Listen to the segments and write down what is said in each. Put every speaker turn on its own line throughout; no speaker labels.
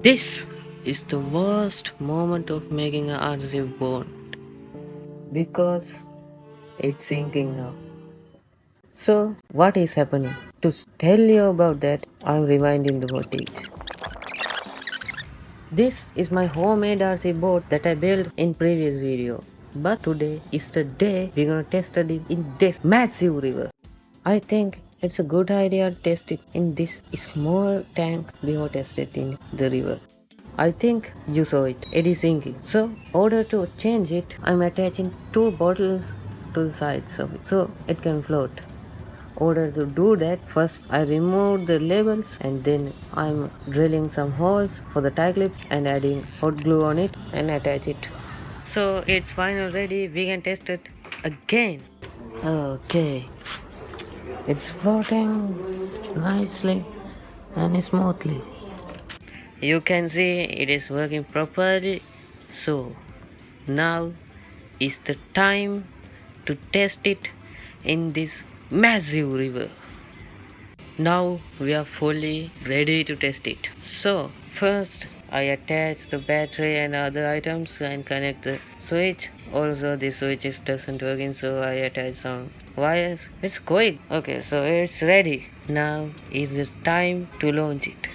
This is the worst moment of making an RC boat because it's sinking now. So, what is happening? To tell you about that, I'm reminding the footage. This is my homemade RC boat that I built in previous video. But today is the day we're gonna test it in this massive river. I think it's a good idea to test it in this small tank we have tested in the river. I think you saw it. It is sinking. So, order to change it, I'm attaching two bottles to the sides of it so it can float. Order to do that, first I remove the labels and then I'm drilling some holes for the tie clips and adding hot glue on it and attach it. So it's final ready, we can test it again. Okay, it's floating nicely and smoothly. You can see it is working properly. So now is the time to test it in this massive river. Now we are fully ready to test it. So first I attach the battery and other items and connect the switch. Also the switch doesn't working, so I attach some wires. It's quick. Okay, so it's ready. Now is the time to launch it.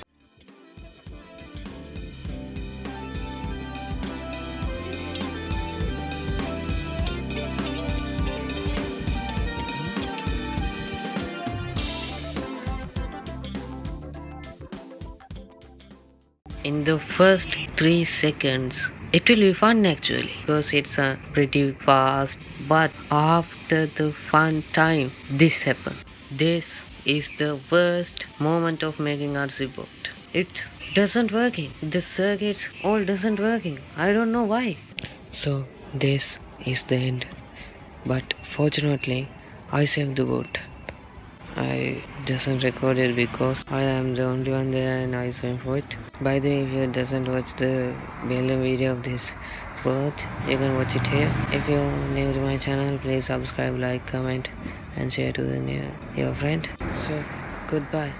In the first 3 seconds, it will be fun actually because it's pretty fast. But after the fun time, this happened. This is the worst moment of making RC boat. It doesn't working. The circuits all doesn't working. I don't know why. So this is the end. But fortunately, I saved the boat. I doesn't record it because I am the only one there and I swim for it. By the way, if you doesn't watch the BLM video of this boat, you can watch it here. If you're new to my channel, please subscribe, like, comment and share to your friend. So goodbye.